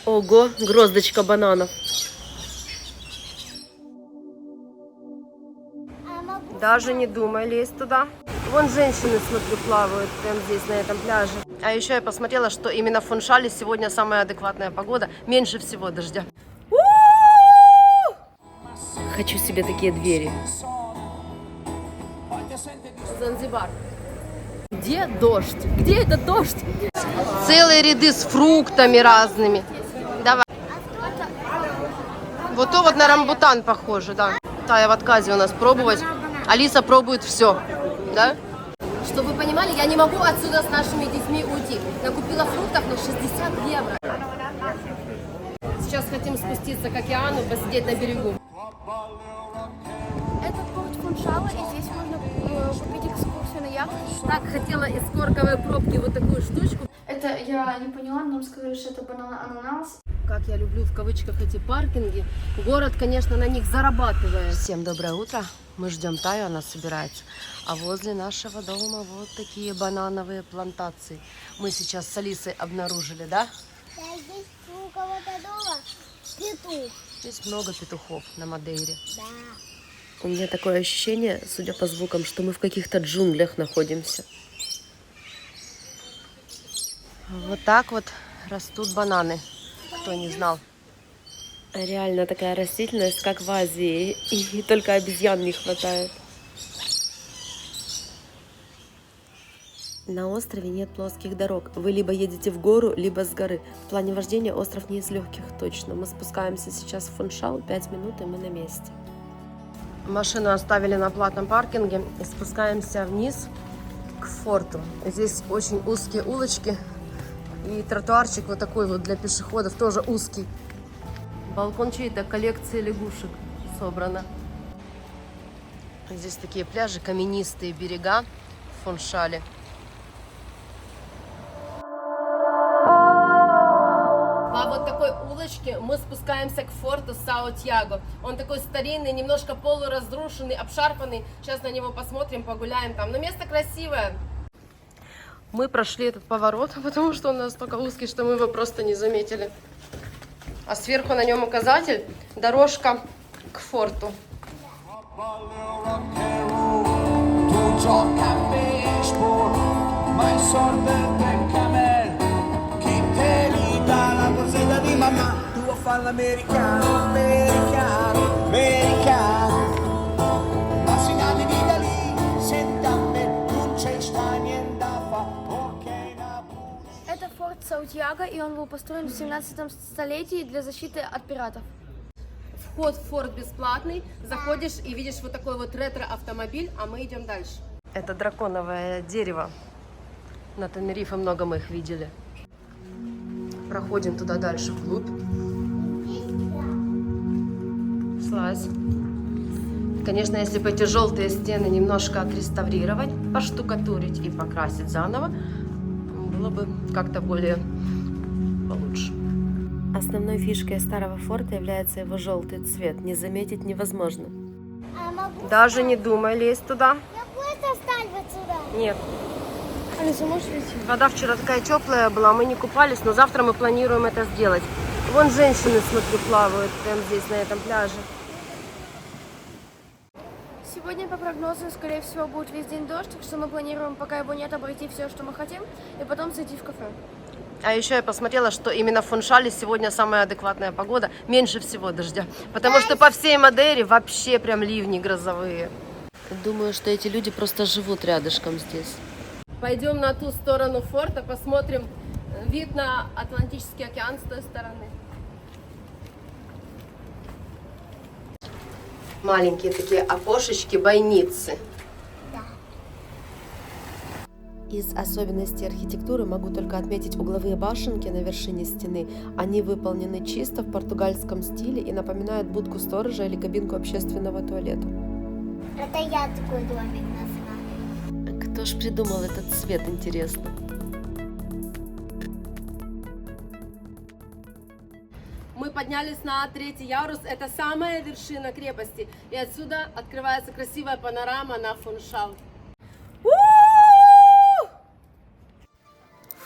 Ого, гроздочка бананов. Даже не думай лезть туда. Вон женщины, смотрю, плавают прямо здесь, на этом пляже. А еще я посмотрела, что именно в Фуншале сегодня самая адекватная погода. Меньше всего дождя. Хочу себе такие двери. Занзибар. Где дождь? Где этот дождь? Целые ряды с фруктами разными. Давай. Вот то вот на рамбутан похоже, да. Тая в отказе у нас пробовать. Алиса пробует все, да? Чтобы вы понимали, я не могу отсюда с нашими детьми уйти. Я купила фруктов на 60 евро. Сейчас хотим спуститься к океану, посидеть на берегу. Это порт Фуншала, и здесь можно купить экскурсию на яхте. Так, хотела из корковой пробки вот такую штучку. Это я не поняла, нам сказали, что это банан-ананас. Как я люблю в кавычках эти паркинги. Город, конечно, на них зарабатывает. Всем доброе утро. Мы ждем Таю, она собирается. А возле нашего дома вот такие банановые плантации. Мы сейчас с Алисой обнаружили, да? Да, здесь у кого-то дома петух. Здесь много петухов на Мадейре. Да. У меня такое ощущение, судя по звукам, что мы в каких-то джунглях находимся. Вот так вот растут бананы. Кто не знал. Реально такая растительность, как в Азии. И только обезьян не хватает. На острове нет плоских дорог. Вы либо едете в гору, либо с горы. В плане вождения остров не из легких, точно. Мы спускаемся сейчас в Фуншал, 5 минут, и мы на месте. Машину оставили на платном паркинге и спускаемся вниз к форту. Здесь очень узкие улочки. И тротуарчик вот такой вот для пешеходов, тоже узкий. Балкон чьей-то коллекции лягушек собрано. Здесь такие пляжи, каменистые берега в Фуншале. По вот такой улочке мы спускаемся к форту Саутьяго. Он такой старинный, немножко полуразрушенный, обшарпанный. Сейчас на него посмотрим, погуляем там. Но место красивое. Мы прошли этот поворот, потому что он настолько узкий, что мы его просто не заметили. А сверху на нем указатель «Дорожка к форту». Это форт Саутьяго, и он был построен в 17 столетии для защиты от пиратов. Вход в форт бесплатный. Заходишь и видишь вот такой вот ретро-автомобиль, а мы идем дальше. Это драконовое дерево. На Тенерифе много мы их видели. Проходим туда дальше, вглубь. Слазь. Конечно, если бы эти желтые стены немножко отреставрировать, поштукатурить и покрасить заново, было бы как-то более получше. Основной фишкой старого форта является его желтый цвет. Не заметить невозможно. Даже не думай лезть туда. Я просто встать вот сюда. Нет. Алиса, можешь идти? Вода вчера такая теплая была, мы не купались, но завтра мы планируем это сделать. Вон женщины, смотрю, плавают прямо здесь, на этом пляже. Сегодня по прогнозу, скорее всего, будет весь день дождь, так что мы планируем, пока его нет, обойти все, что мы хотим, и потом зайти в кафе. А еще я посмотрела, что именно в Фуншале сегодня самая адекватная погода, меньше всего дождя. Потому что по всей Мадейре вообще прям ливни грозовые. Думаю, что эти люди просто живут рядышком здесь. Пойдем на ту сторону форта, посмотрим вид на Атлантический океан с той стороны. Маленькие такие окошечки, бойницы. Из особенностей архитектуры могу только отметить угловые башенки на вершине стены. Они выполнены чисто в португальском стиле и напоминают будку сторожа или кабинку общественного туалета. Это я такой домик назвала. Кто ж придумал этот цвет, интересно? Мы поднялись на 3-й ярус, это самая вершина крепости. И отсюда открывается красивая панорама на Фуншал.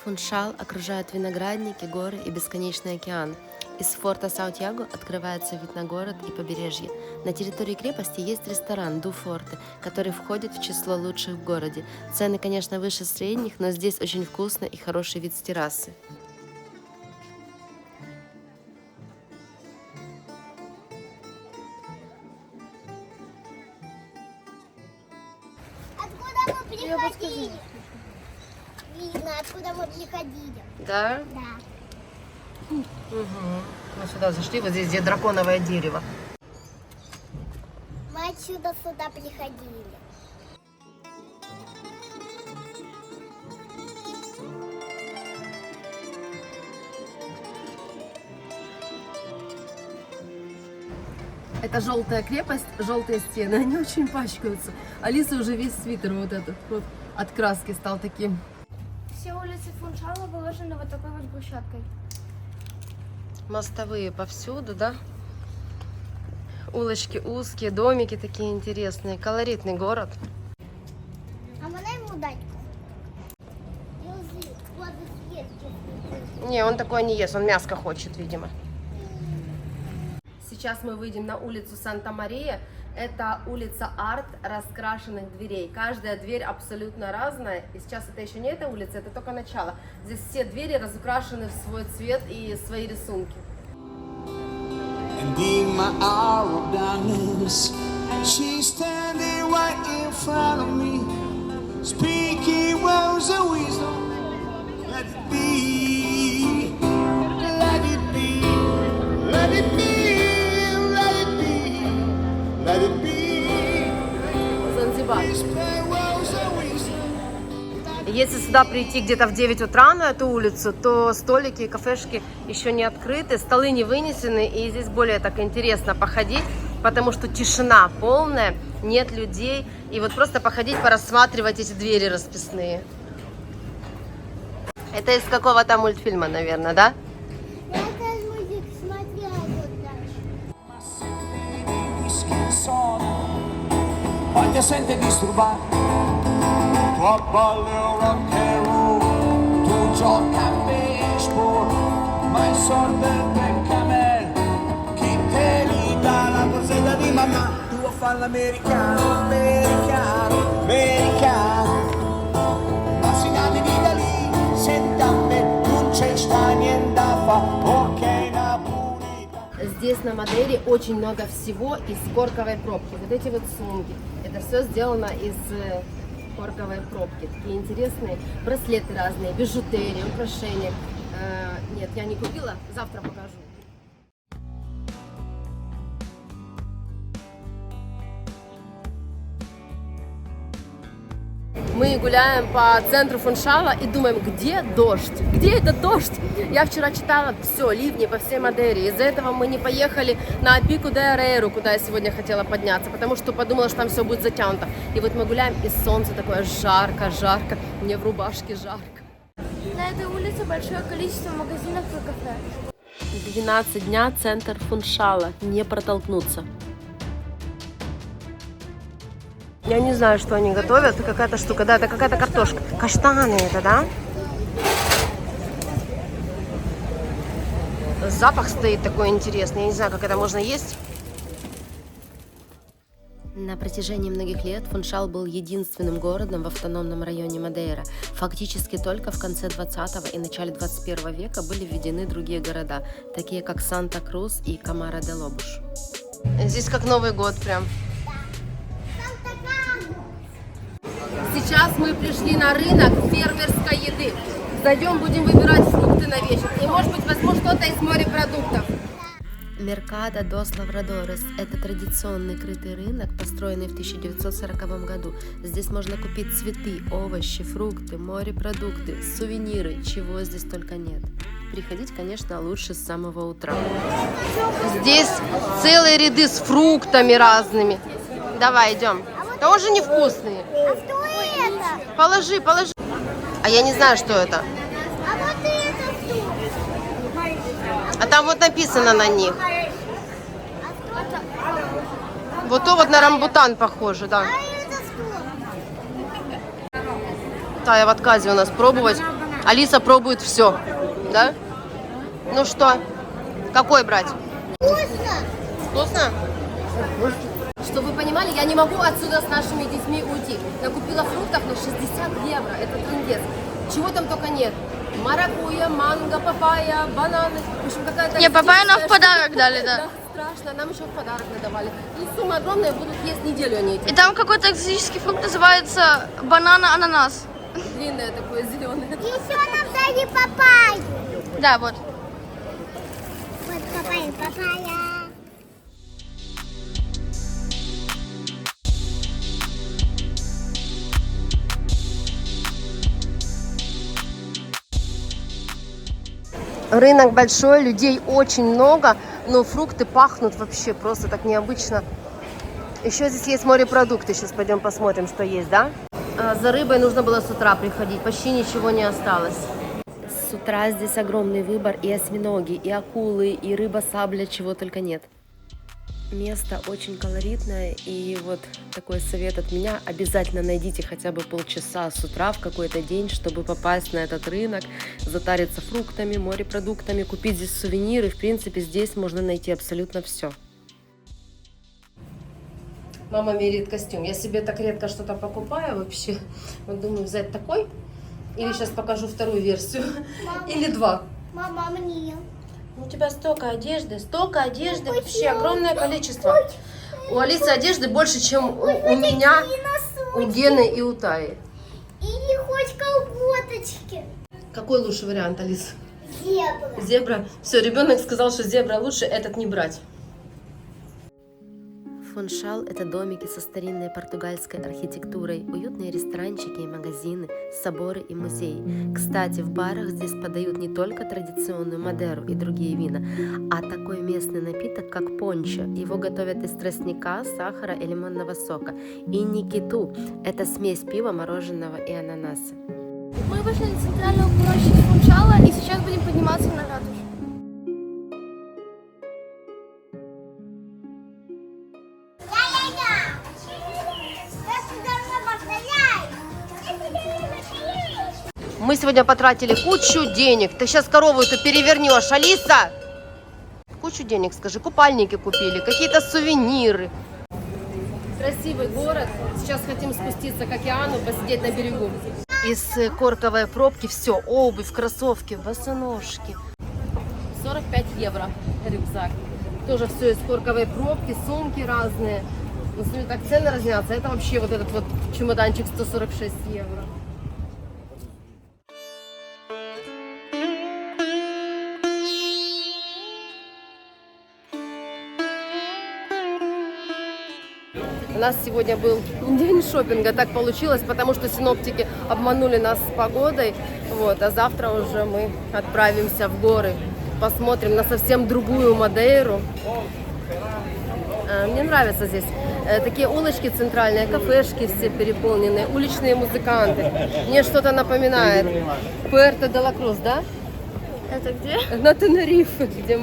Фуншал окружают виноградники, горы и бесконечный океан. Из форта Саутьяго открывается вид на город и побережье. На территории крепости есть ресторан «Ду Форте», который входит в число лучших в городе. Цены, конечно, выше средних, но здесь очень вкусно и хороший вид с террасы. Откуда мы приходили? Видно, откуда мы приходили. Да? Да. Мы сюда зашли, вот здесь, где драконовое дерево. Мы отсюда сюда приходили. Это желтая крепость, желтые стены, они очень пачкаются. Алиса уже весь свитер вот этот вот от краски стал таким. Все улицы Фуншала выложены вот такой вот брусчаткой. Мостовые повсюду, да? Улочки узкие, домики такие интересные, колоритный город. А мы ему дать? Не, он такое не ест, он мяско хочет, видимо. Сейчас мы выйдем на улицу Санта-Мария. Это улица арт раскрашенных дверей. Каждая дверь абсолютно разная. И сейчас это еще не эта улица, это только начало. Здесь все двери разукрашены в свой цвет и свои рисунки. And in my hour of darkness, she's standing right in front of me, speaking words of wisdom. Let it be, let it be, let it be, let it be, let it be. Занзибар. Whisper words of wisdom. Если сюда прийти где-то в 9 утра на эту улицу, то столики и кафешки еще не открыты, столы не вынесены, и здесь более так интересно походить, потому что тишина полная, нет людей, и вот просто походить, порассматривать эти двери расписные. Это из какого-то мультфильма, наверное, да? Я этот мультик смотрела вот дальше. Poi ti sente disturbato, tu abballi rock and roll, tu gioca a baseball, ma il sordo del camel, chi te li dà la borsetta di mamma, tu vuoi fare l'americano, americano, americano, ma si nati di da lì, senti a me, non c'è sta niente da fa, ok na pulita. Здесь на Мадейре очень много всего из корковой пробки. Вот эти вот сумки. Это все сделано из корковой пробки. Такие интересные браслеты разные, бижутерии, украшения. Нет, я не купила, завтра покажу. Мы гуляем по центру Фуншала и думаем, где дождь? Где этот дождь? Я вчера читала все, ливни по всей Мадейре. Из-за этого мы не поехали на Пику де Арейру, куда я сегодня хотела подняться, потому что подумала, что там все будет затянуто. И вот мы гуляем, и солнце такое жарко, жарко. Мне в рубашке жарко. На этой улице большое количество магазинов и кафе. 12 дня, центр Фуншала. Не протолкнуться. Я не знаю, что они готовят. Это какая-то штука. Да, это какая-то картошка. Каштаны это, да? Запах стоит такой интересный. Я не знаю, как это можно есть. На протяжении многих лет Фуншал был единственным городом в автономном районе Мадейра. Фактически только в конце 20 и начале 21 века были введены другие города, такие как Санта-Крус и Камара-де-Лобуш. Здесь как Новый год прям. Сейчас мы пришли на рынок фермерской еды. Зайдем, будем выбирать фрукты на вечер. И, может быть, возьму что-то из морепродуктов. Меркадо дос Лаврадорес – это традиционный крытый рынок, построенный в 1940 году. Здесь можно купить цветы, овощи, фрукты, морепродукты, сувениры, чего здесь только нет. Приходить, конечно, лучше с самого утра. Здесь целые ряды с фруктами разными. Давай, идем. Да он же невкусный. А что это? Положи, положи. А я не знаю, что это. А вот это что? А там вот написано на них. А что это? Вот то вот на рамбутан похоже, да. А это что? Тая в отказе у нас пробовать. Алиса пробует все, да? Ну что? Какой брать? Вкусно? Чтобы вы понимали, я не могу отсюда с нашими детьми уйти. Я купила фруктов на 60 евро. Это трындец. Чего там только нет. Маракуйя, манго, папайя, бананы. В общем, какая-то... Не, папайя нам в экзотическая подарок штука. дали, да. Страшно. Нам еще в подарок надавали. И сумма огромная, будут есть неделю они эти. И там какой-то экзотический фрукт называется банана-ананас. Длинное такое, зеленое. Еще нам дали папайю. Да, вот. Вот папайя. Рынок большой, людей очень много, но фрукты пахнут вообще просто так необычно. Еще здесь есть морепродукты, сейчас пойдем посмотрим, что есть, да? За рыбой нужно было с утра приходить, почти ничего не осталось. С утра здесь огромный выбор и осьминоги, и акулы, и рыба-сабля, чего только нет. Место очень колоритное, и вот такой совет от меня: обязательно найдите хотя бы полчаса с утра в какой-то день, чтобы попасть на этот рынок, затариться фруктами, морепродуктами, купить здесь сувениры. В принципе, здесь можно найти абсолютно все. Мама меряет костюм. Я себе так редко что-то покупаю вообще. Вот думаю, взять такой, или сейчас покажу вторую версию, или два. Мама, мне. У тебя столько одежды вообще огромное количество. У Алисы одежды больше, чем у меня, у Гены и у Таи. Или хоть колготочки. Какой лучший вариант, Алиса? Зебра. Зебра. Все, ребенок сказал, что зебра лучше, этот не брать. Фуншал – это домики со старинной португальской архитектурой, уютные ресторанчики и магазины, соборы и музеи. Кстати, в барах здесь подают не только традиционную мадеру и другие вина, а такой местный напиток, как пончо. Его готовят из тростника, сахара и лимонного сока. И никиту – это смесь пива, мороженого и ананаса. Мы вышли на центральную площадь Фунчала и сейчас будем подниматься на ратушу. Мы сегодня потратили кучу денег. Ты сейчас корову эту перевернешь, Алиса! Кучу денег, скажи, купальники купили, какие-то сувениры. Красивый город. Сейчас хотим спуститься к океану, посидеть на берегу. Из корковой пробки все, обувь, кроссовки, босоножки. 45 евро рюкзак. Тоже все из корковой пробки, сумки разные. Ну, смотри, так цены разнятся. Это вообще вот этот вот чемоданчик 146 евро. У нас сегодня был день шопинга, так получилось, потому что синоптики обманули нас с погодой. Вот, а завтра уже мы отправимся в горы, посмотрим на совсем другую Мадейру. Мне нравится здесь. Такие улочки центральные, кафешки все переполненные, уличные музыканты. Мне что-то напоминает Пуэрто-де-ла-Крус, да? Это где? На Тенерифе, где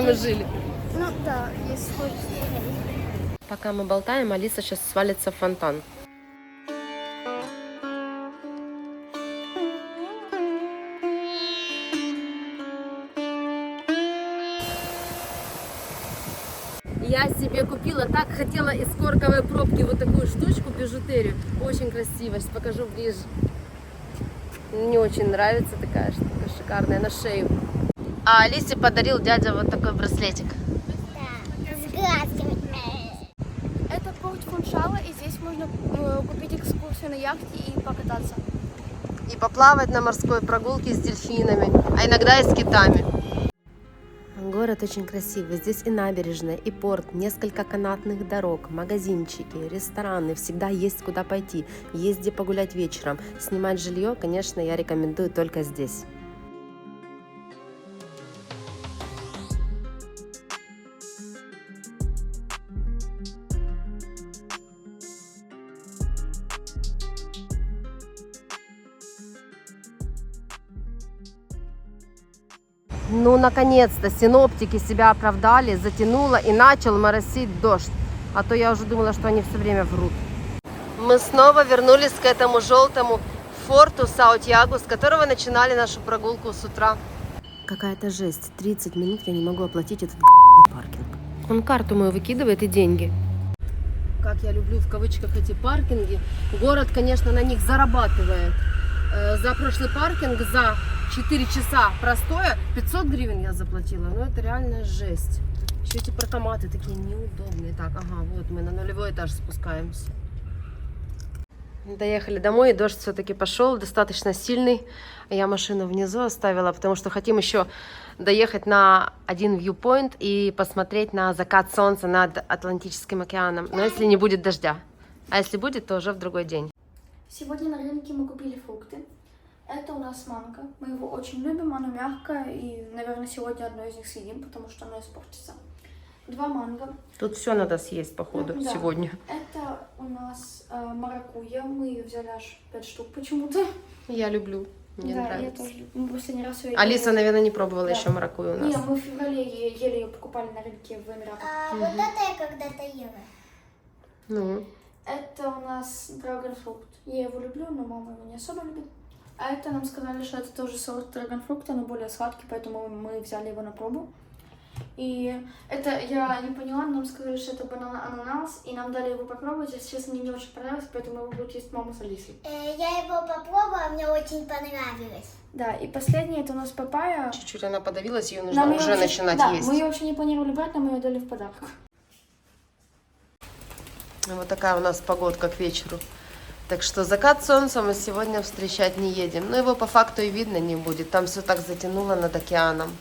мы жили. Ну да, есть схожесть. Пока мы болтаем, Алиса сейчас свалится в фонтан. Я себе купила, так хотела из корковой пробки вот такую штучку, бижутерию. Очень красиво, сейчас покажу ближе. Мне очень нравится такая штука, шикарная, на шею. А Алисе подарил дядя вот такой браслетик. Да, с глазками. Это порт Фуншала, и здесь можно купить экскурсию на яхте и покататься. И поплавать на морской прогулке с дельфинами, а иногда и с китами. Город очень красивый. Здесь и набережная, и порт, несколько канатных дорог, магазинчики, рестораны. Всегда есть куда пойти, есть где погулять вечером. Снимать жилье, конечно, я рекомендую только здесь. Ну, наконец-то синоптики себя оправдали, затянуло и начал моросить дождь. А то я уже думала, что они все время врут. Мы снова вернулись к этому желтому форту Саутьягу, с которого начинали нашу прогулку с утра. Какая-то жесть. 30 минут я не могу оплатить этот паркинг. Он карту мою выкидывает и деньги. Как я люблю в кавычках эти паркинги. Город, конечно, на них зарабатывает. За прошлый паркинг за 4 часа простоя 500 гривен я заплатила. Ну это реально жесть. Еще эти паркоматы такие неудобные. Так, ага, вот мы на 0-й этаж спускаемся. Доехали домой, и дождь все-таки пошел, достаточно сильный. Я машину внизу оставила, потому что хотим еще доехать на один viewpoint и посмотреть на закат солнца над Атлантическим океаном. Но если не будет дождя. А если будет, то уже в другой день. Сегодня на рынке мы купили фрукты. Это у нас манго. Мы его очень любим, оно мягкое. И, наверное, сегодня одно из них съедим, потому что оно испортится. 2 манго. Тут все надо съесть, походу, Да. сегодня. Это у нас маракуйя. Мы ее взяли аж 5 штук почему-то. Я люблю, мне да, нравится. я тоже люблю. Мы последний раз ее Алиса, наверное, не пробовала Да. еще маракую у нас. Не, мы в феврале ели ее, покупали на рынке в Эмиратах. Вот это я когда-то ела. Ну, Это у нас драгонфрукт. Я его люблю, но мама его не особо любит. А это нам сказали, что это тоже сорт драгонфрукта, но более сладкий, поэтому мы взяли его на пробу. И это я не поняла, нам сказали, что это банан-ананас, и нам дали его попробовать. Если честно, мне не очень понравилось, поэтому его будет есть мама с Алисой. Я его попробовала, мне очень понравилось. Да, и последнее это у нас папайя. чуть-чуть она подавилась, ее нужно Нам её уже вообще- начинать да, есть. мы ее вообще не планировали брать, нам ее дали в подарок. Вот такая у нас погодка к вечеру. Так что закат солнца мы сегодня встречать не едем. Но его по факту и видно не будет. Там все так затянуло над океаном.